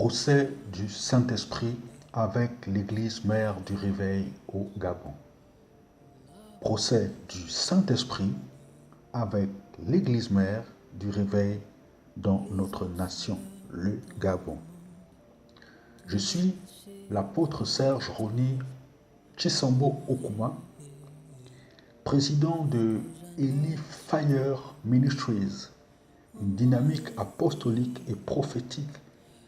Procès du Saint-Esprit avec l'Église mère du Réveil au Gabon. Procès du Saint-Esprit avec l'Église mère du Réveil dans notre nation, le Gabon. Je suis l'apôtre Serge Roni Chisambo Okuma, président de Eli Fire Ministries, une dynamique apostolique et prophétique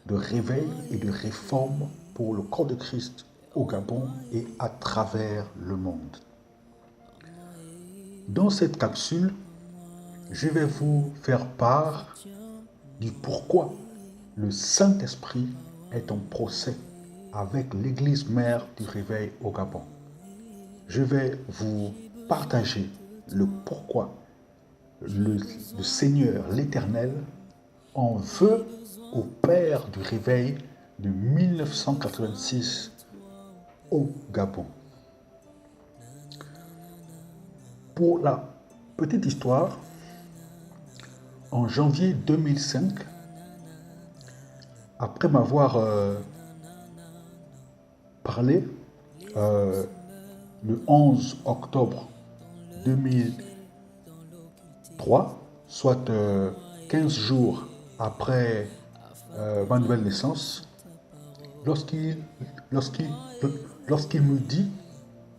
de réveil et de réforme pour le corps de Christ au Gabon et à travers le monde. Dans cette capsule, je vais vous faire part du pourquoi le Saint-Esprit est en procès avec l'Église mère du réveil au Gabon. Je vais vous partager le pourquoi le Seigneur, l'Éternel, en veut au Père du réveil de 1986 au Gabon. Pour la petite histoire, en janvier 2005, après m'avoir parlé le 11 octobre 2003, soit 15 jours après ma nouvelle naissance, lorsqu'il me dit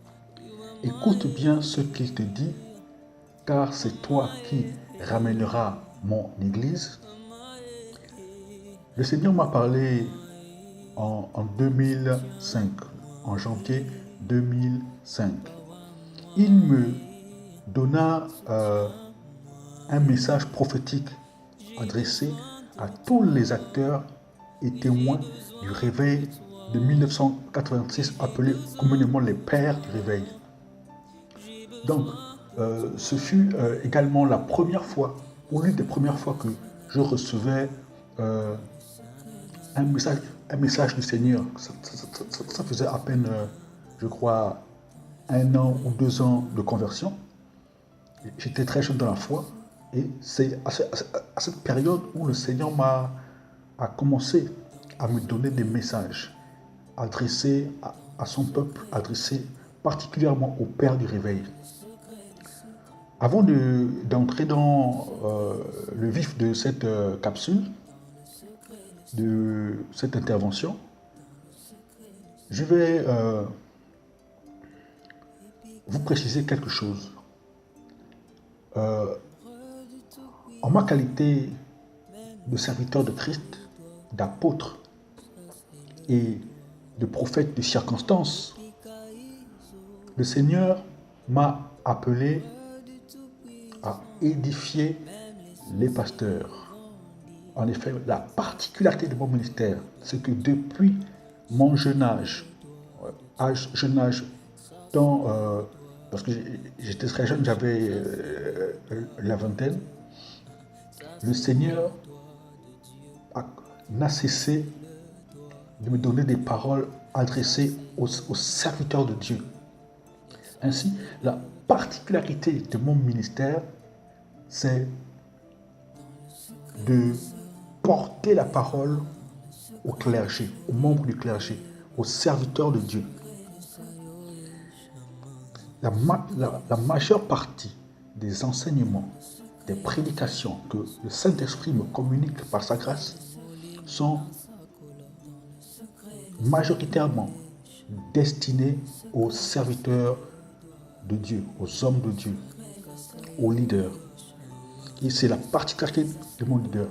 « Écoute bien ce qu'il te dit, car c'est toi qui ramèneras mon Église », le Seigneur m'a parlé en 2005, en janvier 2005. Il me donna un message prophétique adressé à tous les acteurs et témoins du réveil de 1986, appelés communément les pères du réveil. Donc, ce fut également la première fois, ou l'une des premières fois que je recevais un message du Seigneur. Ça faisait à peine, je crois, 1 an ou 2 ans de conversion. J'étais très jeune dans la foi. Et c'est à cette période où le Seigneur a commencé à me donner des messages adressés à son peuple, adressés particulièrement au Père du réveil. Avant d'entrer dans le vif de cette capsule, de cette intervention, je vais vous préciser quelque chose. En ma qualité de serviteur de Christ, d'apôtre et de prophète de circonstance, le Seigneur m'a appelé à édifier les pasteurs. En effet, la particularité de mon ministère, c'est que depuis mon jeune âge, parce que j'étais très jeune, j'avais la vingtaine, le Seigneur n'a cessé de me donner des paroles adressées aux serviteurs de Dieu. Ainsi, la particularité de mon ministère, c'est de porter la parole au clergé, aux membres du clergé, aux serviteurs de Dieu. La majeure partie des enseignements, des prédications que le Saint-Esprit me communique par sa grâce sont majoritairement destinés aux serviteurs de Dieu, aux hommes de Dieu, aux leaders. Et c'est la particularité de mon leader.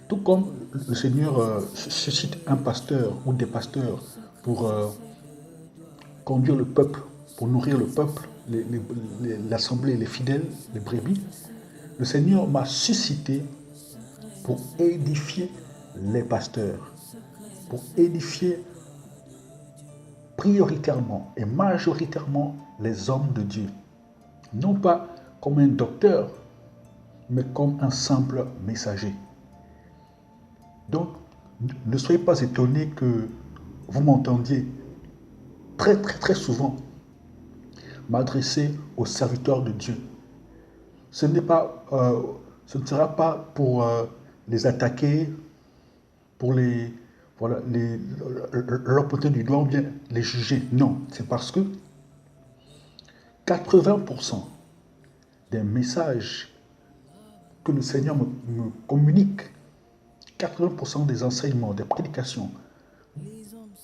Tout comme le Seigneur suscite un pasteur ou des pasteurs pour conduire le peuple, pour nourrir le peuple, l'assemblée, les fidèles, les brebis, le Seigneur m'a suscité pour édifier les pasteurs, pour édifier prioritairement et majoritairement les hommes de Dieu. Non pas comme un docteur, mais comme un simple messager. Donc, ne soyez pas étonnés que vous m'entendiez très souvent m'adresser aux serviteurs de Dieu. Ce ne sera pas pour les attaquer, pour les voilà, leur pointer du doigt ou bien les juger. Non, c'est parce que 80% des messages que le Seigneur me communique, 80% des enseignements, des prédications,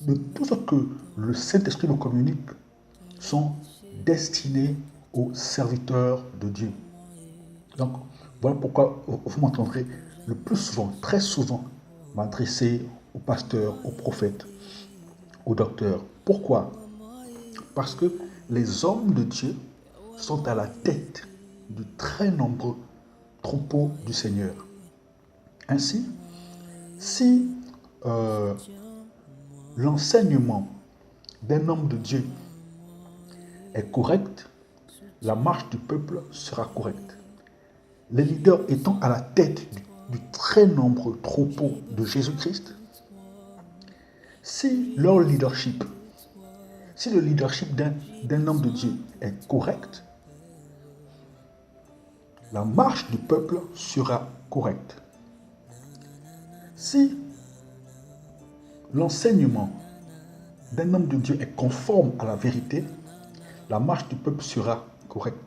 de tout ce que le Saint-Esprit me communique sont destinés aux serviteurs de Dieu. Donc, voilà pourquoi vous m'entendrez le plus souvent, très souvent, m'adresser aux pasteurs, aux prophètes, aux docteurs. Pourquoi? Parce que les hommes de Dieu sont à la tête de très nombreux troupeaux du Seigneur. Ainsi, si l'enseignement d'un homme de Dieu est correct, la marche du peuple sera correcte. Les leaders étant à la tête du très nombreux troupeau de Jésus-Christ, si leur leadership, si le leadership d'un homme de Dieu est correct, la marche du peuple sera correcte. Si l'enseignement d'un homme de Dieu est conforme à la vérité, la marche du peuple sera correcte.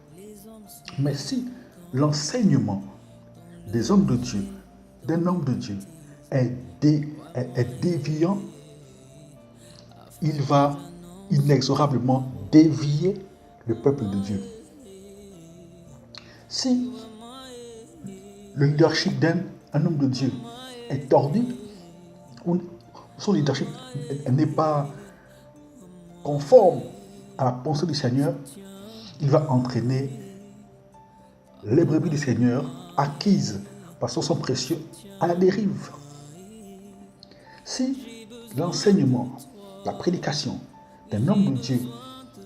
Mais si l'enseignement des hommes de Dieu, d'un homme de Dieu, est déviant, il va inexorablement dévier le peuple de Dieu. Si le leadership d'un homme de Dieu est tordu, ou son leadership n'est pas conforme à la pensée du Seigneur, il va entraîner les brebis du Seigneur acquises par son sang précieux à la dérive. Si l'enseignement, la prédication d'un homme de Dieu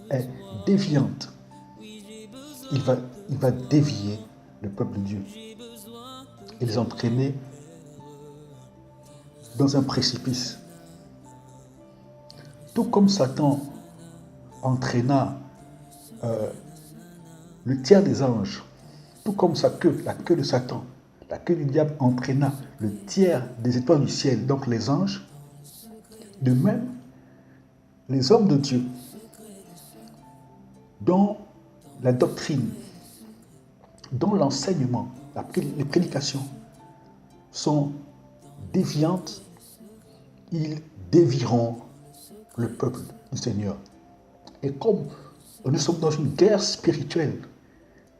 est déviante, il va dévier le peuple de Dieu et les entraîner dans un précipice. Tout comme Satan entraîna le tiers des anges, tout comme la queue de Satan, la queue du diable entraîna le tiers des étoiles du ciel, donc les anges, de même, les hommes de Dieu, dont la doctrine, dont l'enseignement, les prédications sont déviantes, ils dévieront le peuple du Seigneur. Et comme nous sommes dans une guerre spirituelle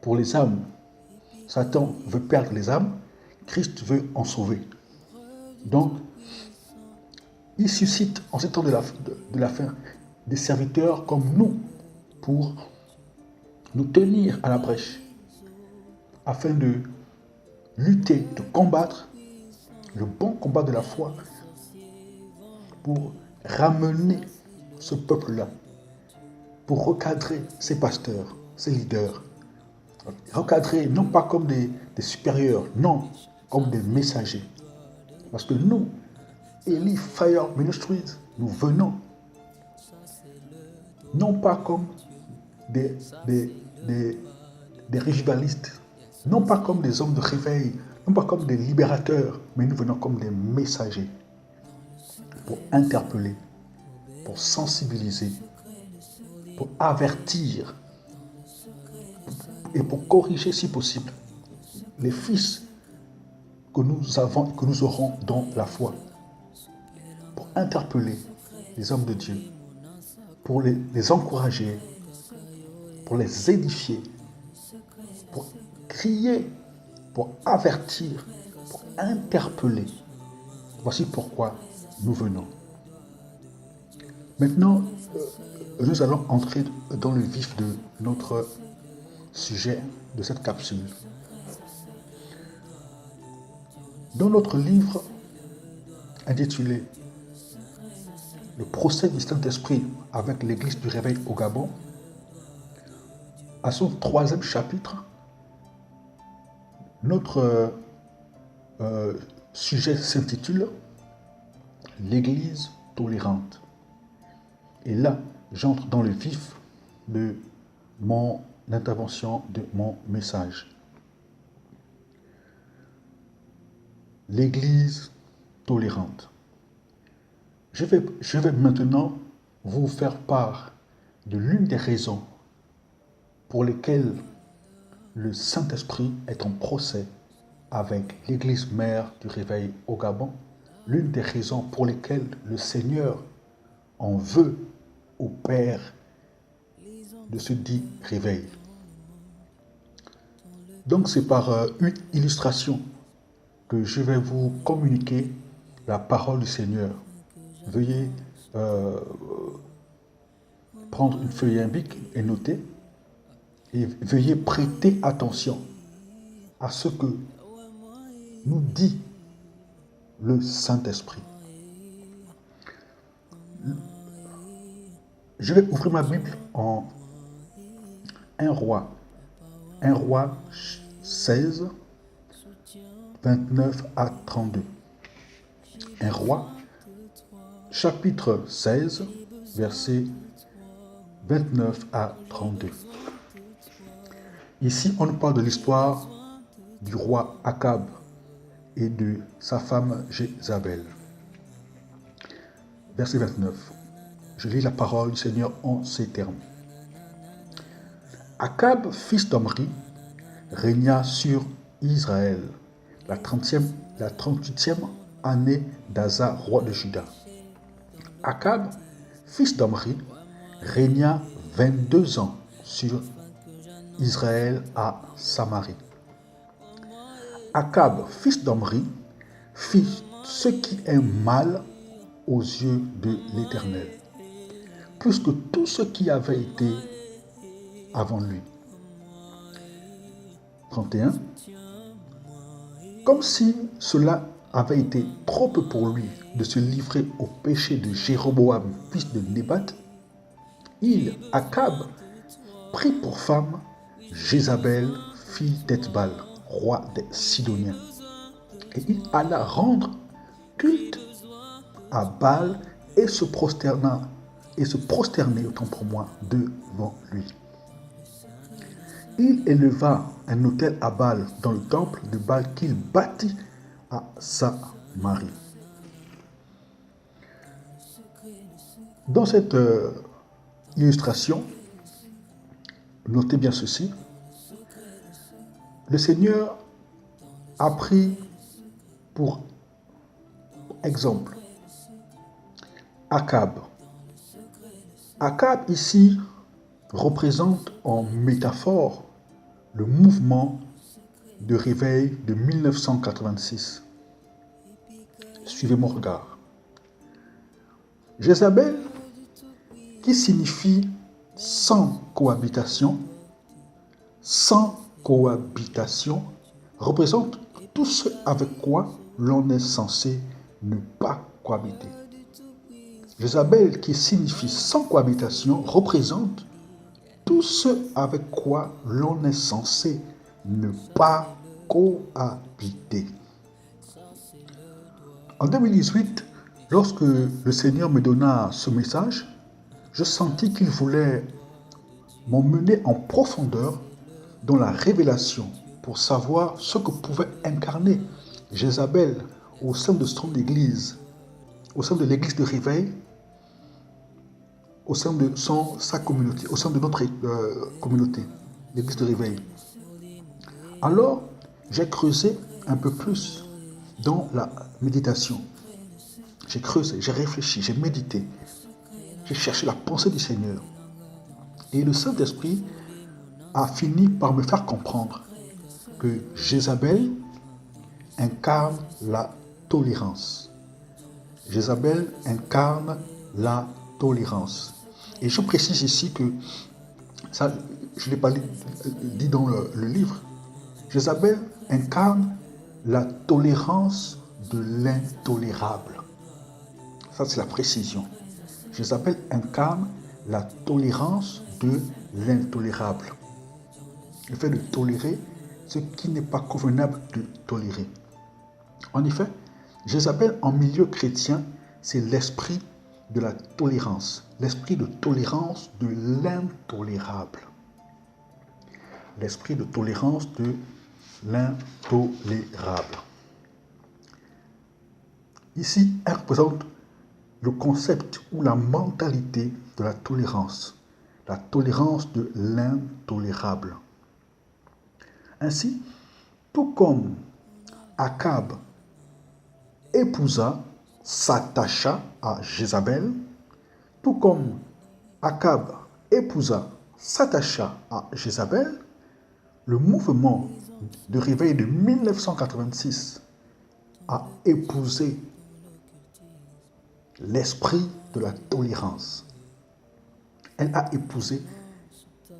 pour les âmes, Satan veut perdre les âmes, Christ veut en sauver. Donc, il suscite en ce temps de la fin des serviteurs comme nous pour nous tenir à la brèche afin de lutter, de combattre le bon combat de la foi pour ramener ce peuple-là, pour recadrer ses pasteurs, ses leaders. Recadrer non pas comme des supérieurs, non, comme des messagers. Parce que nous, Eli Fire Ministries, nous venons non pas comme des régionalistes, non pas comme des hommes de réveil, non pas comme des libérateurs, mais nous venons comme des messagers pour interpeller, pour sensibiliser, pour avertir et pour corriger si possible les fils que nous avons et que nous aurons dans la foi, pour interpeller les hommes de Dieu, pour les encourager, pour les édifier, pour crier, pour avertir, pour interpeller. Voici pourquoi nous venons. Maintenant, nous allons entrer dans le vif de notre sujet de cette capsule. Dans notre livre intitulé Le procès du Saint-Esprit avec l'Église du Réveil au Gabon, à son 3e chapitre, notre sujet s'intitule L'Église tolérante. Et là, j'entre dans le vif de mon intervention, de mon message. L'Église tolérante. Je vais maintenant vous faire part de l'une des raisons pour lesquelles le Saint-Esprit est en procès avec l'Église mère du Réveil au Gabon, l'une des raisons pour lesquelles le Seigneur en veut au Père de ce dit réveil. Donc c'est par une illustration que je vais vous communiquer la parole du Seigneur. Veuillez prendre une feuille et un bic et noter, et veuillez prêter attention à ce que nous dit le Saint-Esprit. Je vais ouvrir ma Bible en 1 Roi 16, 29 à 32. 1 Roi, chapitre 16, versets 29 à 32. Ici, on nous parle de l'histoire du roi Akab et de sa femme Jézabel. Verset 29. Je lis la parole du Seigneur en ces termes. Akab, fils d'Omri, régna sur Israël la 38e année d'Asa, roi de Juda. Akab, fils d'Omri, régna 22 ans sur Israël à Samarie. Akab, fils d'Omri, fit ce qui est mal aux yeux de l'Éternel, plus que tout ce qui avait été avant lui. 31. Comme si cela avait été trop peu pour lui de se livrer au péché de Jéroboam, fils de Nébat, Akab, prit pour femme Jézabel, fille d'Ethbal, roi des Sidoniens. Et il alla rendre culte à Baal et se prosterner, autant pour moi, devant lui. Il éleva un autel à Baal dans le temple de Baal qu'il bâtit à Samarie. Dans cette illustration, notez bien ceci. Le Seigneur a pris pour exemple Akab. Akab ici représente en métaphore le mouvement de réveil de 1986. Suivez mon regard. Jézabel, qui signifie sans cohabitation, représente tout ce avec quoi l'on est censé ne pas cohabiter. Jézabel, qui signifie sans cohabitation, représente tout ce avec quoi l'on est censé ne pas cohabiter. En 2018, lorsque le Seigneur me donna ce message, je sentis qu'il voulait m'emmener en profondeur dans la révélation pour savoir ce que pouvait incarner Jézabel au sein de son église, au sein de l'église de réveil, au sein de sa communauté, au sein de notre communauté, l'église de réveil. Alors, j'ai creusé un peu plus dans la méditation. J'ai creusé, j'ai réfléchi, j'ai médité. J'ai cherché la pensée du Seigneur. Et le Saint-Esprit a fini par me faire comprendre que Jézabel incarne la tolérance. Jézabel incarne la tolérance. Et je précise ici que, ça, je ne l'ai pas dit dans le livre, Jézabel incarne la tolérance de l'intolérable. Ça, c'est la précision. Jézabel incarne la tolérance de l'intolérable. Le fait de tolérer ce qui n'est pas convenable de tolérer. En effet, Jézabel en milieu chrétien, c'est l'esprit de la tolérance, l'esprit de tolérance de l'intolérable. L'esprit de tolérance de l'intolérable. Ici, elle représente le concept ou la mentalité de la tolérance de l'intolérable. Ainsi, tout comme Akab épousa, s'attacha à Jézabel, tout comme Akab épousa, s'attacha à Jézabel, le mouvement de réveil de 1986 a épousé l'esprit de la tolérance. Elle a épousé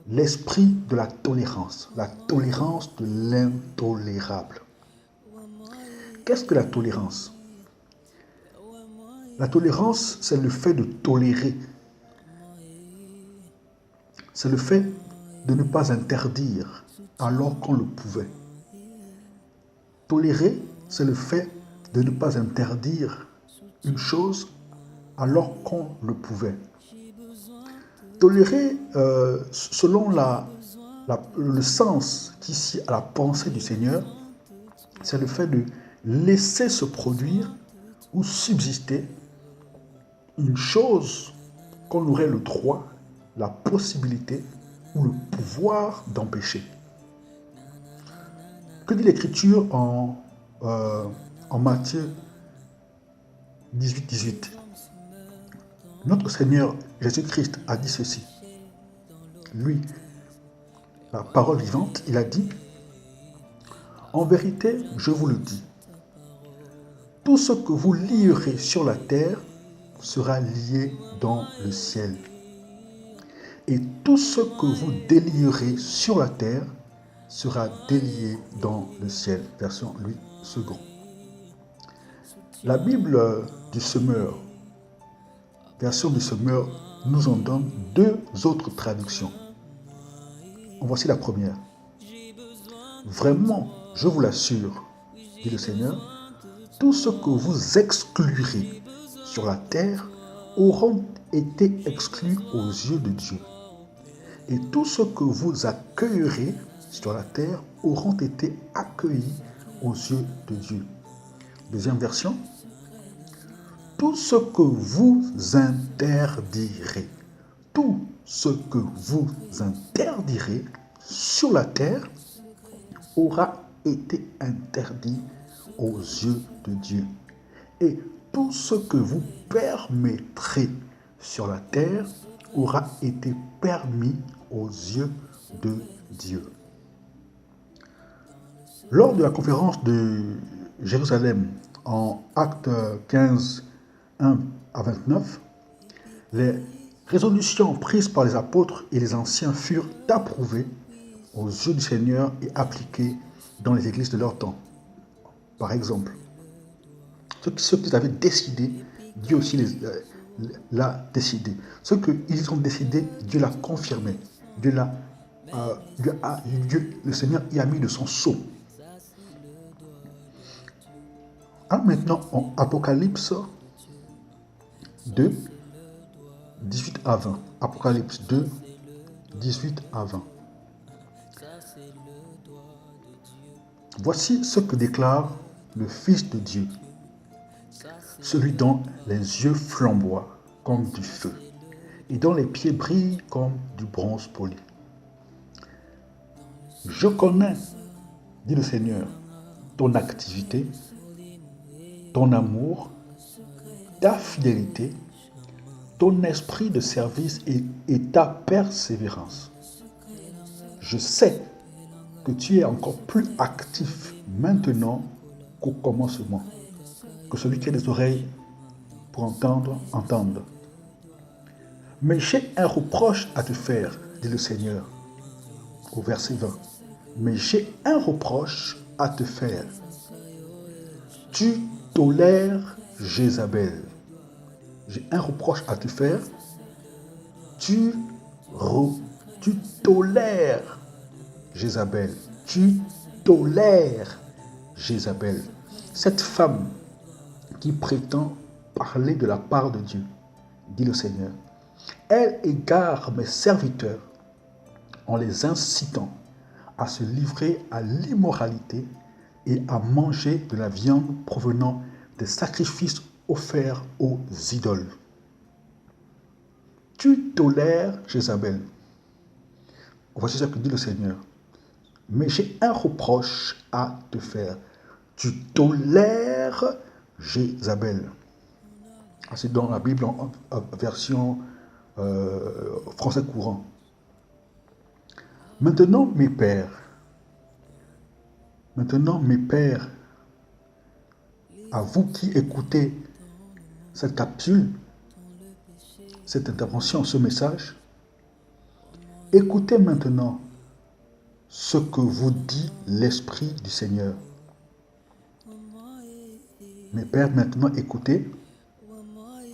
l'esprit de la tolérance de l'intolérable. Qu'est-ce que la tolérance? La tolérance, c'est le fait de tolérer. C'est le fait de ne pas interdire alors qu'on le pouvait. Tolérer, c'est le fait de ne pas interdire une chose alors qu'on le pouvait. Tolérer, selon le sens qu'ici à la pensée du Seigneur, c'est le fait de laisser se produire ou subsister une chose qu'on aurait le droit, la possibilité ou le pouvoir d'empêcher. Que dit l'Écriture en Matthieu 18. Notre Seigneur Jésus-Christ a dit ceci. Lui, la parole vivante, il a dit, « En vérité, je vous le dis, tout ce que vous lierez sur la terre sera lié dans le ciel. Et tout ce que vous délierez sur la terre sera délié dans le ciel. » Version Louis II. La Bible du Semeur, version du Semeur, nous en donne deux autres traductions. Voici la première. Vraiment, je vous l'assure, dit le Seigneur, tout ce que vous exclurez sur la terre auront été exclus aux yeux de Dieu. Et tout ce que vous accueillerez sur la terre auront été accueillis aux yeux de Dieu. Deuxième version. Tout ce que vous interdirez, tout ce que vous interdirez sur la terre aura été interdit aux yeux de Dieu. Et tout ce que vous permettrez sur la terre aura été permis aux yeux de Dieu. Lors de la conférence de Jérusalem, en Actes 15, 1 à 29, les résolutions prises par les apôtres et les anciens furent approuvées aux yeux du Seigneur et appliquées dans les églises de leur temps. Par exemple, ce qu'ils avaient décidé, Dieu aussi l'a décidé. Ce qu'ils ont décidé, Dieu l'a confirmé. Le Seigneur y a mis de son sceau. Alors maintenant, en Apocalypse 2, 18 à 20. Apocalypse 2, 18 à 20. Voici ce que déclare le Fils de Dieu, celui dont les yeux flamboient comme du feu et dont les pieds brillent comme du bronze poli. Je connais, dit le Seigneur, ton activité, ton amour, ta fidélité, ton esprit de service et ta persévérance. Je sais que tu es encore plus actif maintenant qu'au commencement. Que celui qui a des oreilles pour entendre, entende. Mais j'ai un reproche à te faire, dit le Seigneur, au verset 20. Mais j'ai un reproche à te faire. Tu tolères Jézabel. J'ai un reproche à te faire. Tu tolères Jézabel. Tu tolères Jézabel. Cette femme qui prétend parler de la part de Dieu, dit le Seigneur. Elle égare mes serviteurs en les incitant à se livrer à l'immoralité et à manger de la viande provenant des sacrifices offert aux idoles. Tu tolères Jézabel. Voici ce que dit le Seigneur. Mais j'ai un reproche à te faire. Tu tolères Jézabel. C'est dans la Bible en version français courant. Maintenant, mes pères, à vous qui écoutez cette capsule, cette intervention, ce message, écoutez maintenant ce que vous dit l'Esprit du Seigneur. Mes pères, maintenant écoutez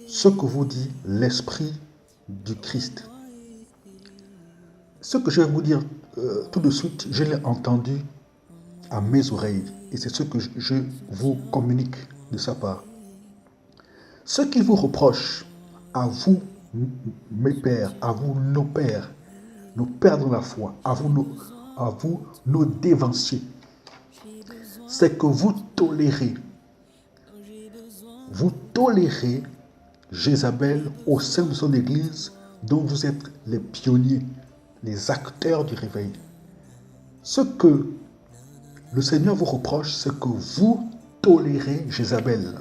ce que vous dit l'Esprit du Christ. Ce que je vais vous dire tout de suite, je l'ai entendu à mes oreilles et c'est ce que je vous communique de sa part. Ce qu'il vous reproche, à vous, mes pères, à vous, nos pères dans la foi, à vous, nos dévanciers, c'est que vous tolérez Jézabel au sein de son église dont vous êtes les pionniers, les acteurs du réveil. Ce que le Seigneur vous reproche, c'est que vous tolérez Jézabel.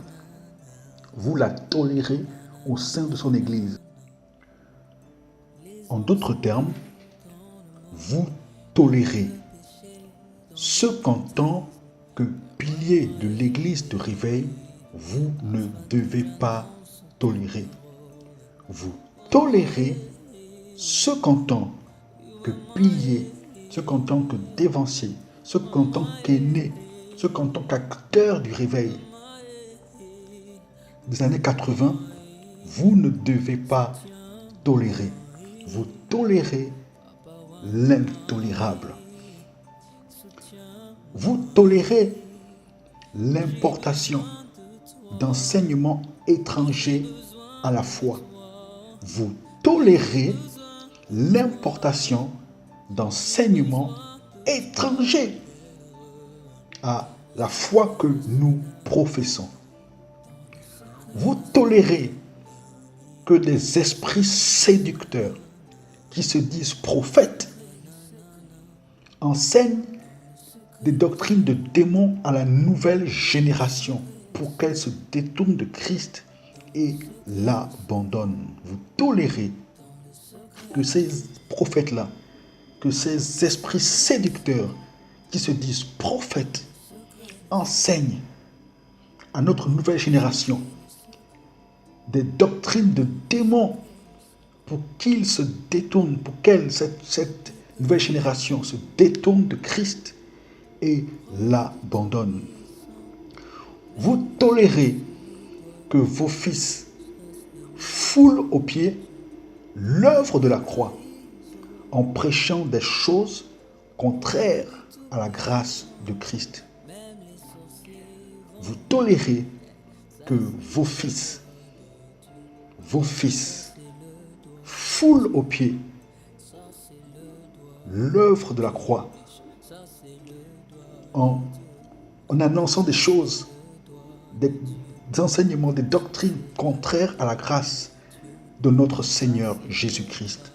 Vous la tolérez au sein de son église. En d'autres termes, vous tolérez ce qu'en tant que pilier de l'église de réveil, vous ne devez pas tolérer. Vous tolérez ce qu'en tant que pilier, ce qu'en tant que dévancier, ce qu'en tant qu'aîné, ce qu'en tant qu'acteur du réveil des années 80, vous ne devez pas tolérer. Vous tolérez l'intolérable. Vous tolérez l'importation d'enseignements étrangers à la foi. Vous tolérez l'importation d'enseignements étrangers à la foi que nous professons. Vous tolérez que des esprits séducteurs qui se disent prophètes enseignent des doctrines de démons à la nouvelle génération pour qu'elle se détourne de Christ et l'abandonne. Vous tolérez que ces prophètes-là, que ces esprits séducteurs qui se disent prophètes enseignent à notre nouvelle génération des doctrines de démons pour qu'ils se détournent, pour qu'elle, cette nouvelle génération se détourne de Christ et l'abandonne. Vous tolérez que vos fils foulent aux pieds l'œuvre de la croix en prêchant des choses contraires à la grâce de Christ. Vous tolérez que vos fils foulent aux pieds l'œuvre de la croix en annonçant des choses, des enseignements, des doctrines contraires à la grâce de notre Seigneur Jésus-Christ.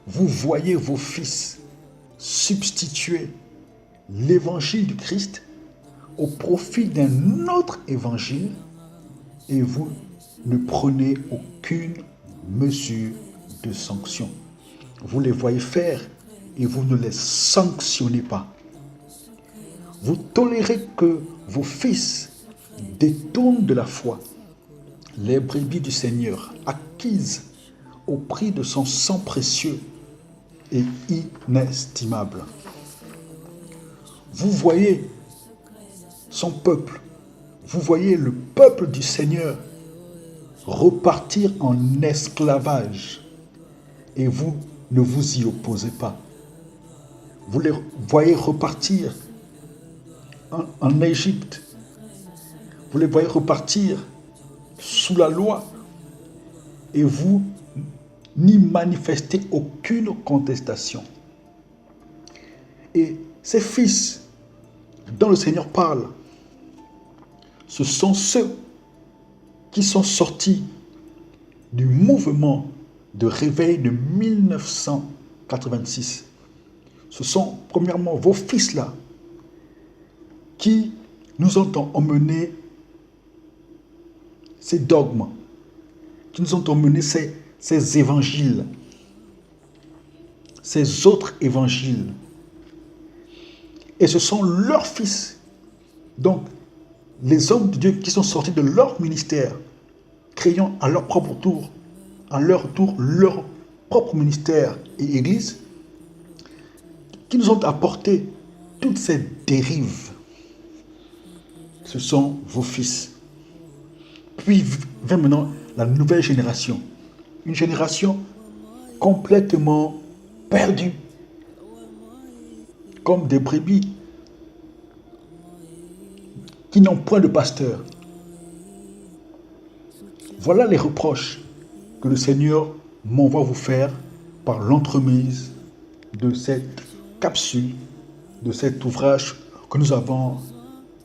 Vous voyez vos fils substituer l'évangile du Christ au profit d'un autre évangile et vous ne prenez aucune mesure de sanction. Vous les voyez faire et vous ne les sanctionnez pas. Vous tolérez que vos fils détournent de la foi les brebis du Seigneur, acquises au prix de son sang précieux et inestimable. Vous voyez son peuple, vous voyez le peuple du Seigneur repartir en esclavage et vous ne vous y opposez pas. Vous les voyez repartir en Égypte. Vous les voyez repartir sous la loi et vous n'y manifestez aucune contestation. Et ces fils dont le Seigneur parle, ce sont ceux qui sont sortis du mouvement de réveil de 1986. Ce sont premièrement vos fils-là qui nous ont emmenés ces dogmes, qui nous ont emmenés ces évangiles, ces autres évangiles. Et ce sont leurs fils, donc les hommes de Dieu qui sont sortis de leur ministère, créant à leur propre tour, leur propre ministère et église, qui nous ont apporté toutes ces dérives. Ce sont vos fils. Puis vient maintenant la nouvelle génération. Une génération complètement perdue. Comme des brebis qui n'ont point de pasteur. Voilà les reproches que le Seigneur m'envoie vous faire par l'entremise de cette capsule, de cet ouvrage que nous avons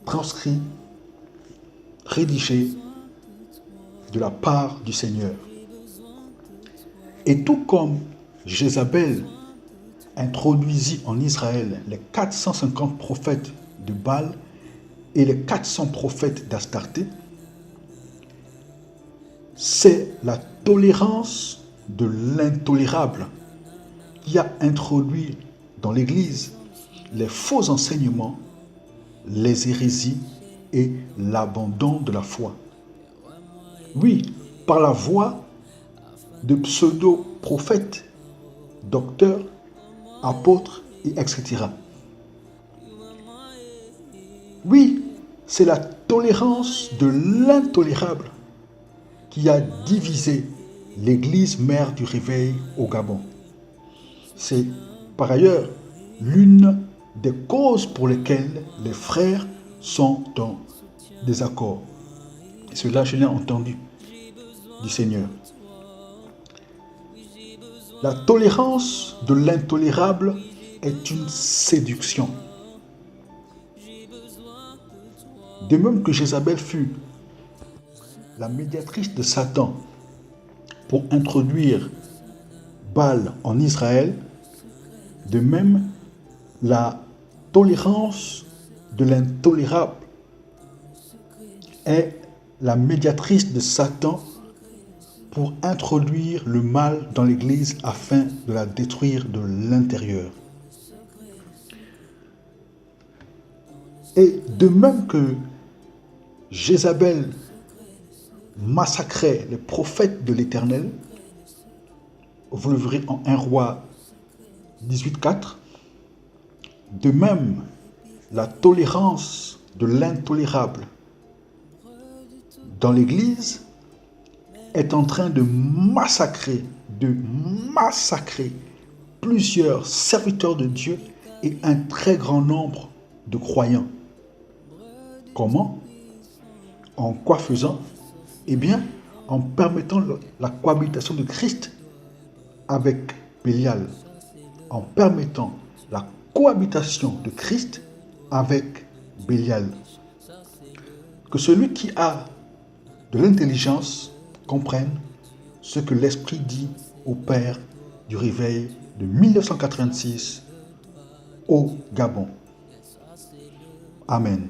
transcrit, rédigé de la part du Seigneur. Et tout comme Jézabel introduisit en Israël les 450 prophètes de Baal et les 400 prophètes d'Astarté, c'est la tolérance de l'intolérable qui a introduit dans l'Église les faux enseignements, les hérésies et l'abandon de la foi. Oui, par la voix de pseudo-prophètes, docteurs, apôtres, et etc. Oui, c'est la tolérance de l'intolérable qui a divisé l'Église mère du réveil au Gabon. C'est par ailleurs l'une des causes pour lesquelles les frères sont en désaccord. Et cela, je l'ai entendu du Seigneur. La tolérance de l'intolérable est une séduction. De même que Jézabel fut la médiatrice de Satan pour introduire Baal en Israël, de même la tolérance de l'intolérable est la médiatrice de Satan pour introduire le mal dans l'Église afin de la détruire de l'intérieur. Et de même que Jézabel massacrait les prophètes de l'Éternel, vous le verrez en 1 Roi 18,4, de même la tolérance de l'intolérable dans l'Église est en train de massacrer plusieurs serviteurs de Dieu et un très grand nombre de croyants. Comment? En quoi faisant? Eh bien, en permettant la cohabitation de Christ avec Bélial, en permettant la cohabitation de Christ avec Bélial. Que celui qui a de l'intelligence comprenne ce que l'Esprit dit au Père du réveil de 1986 au Gabon. Amen.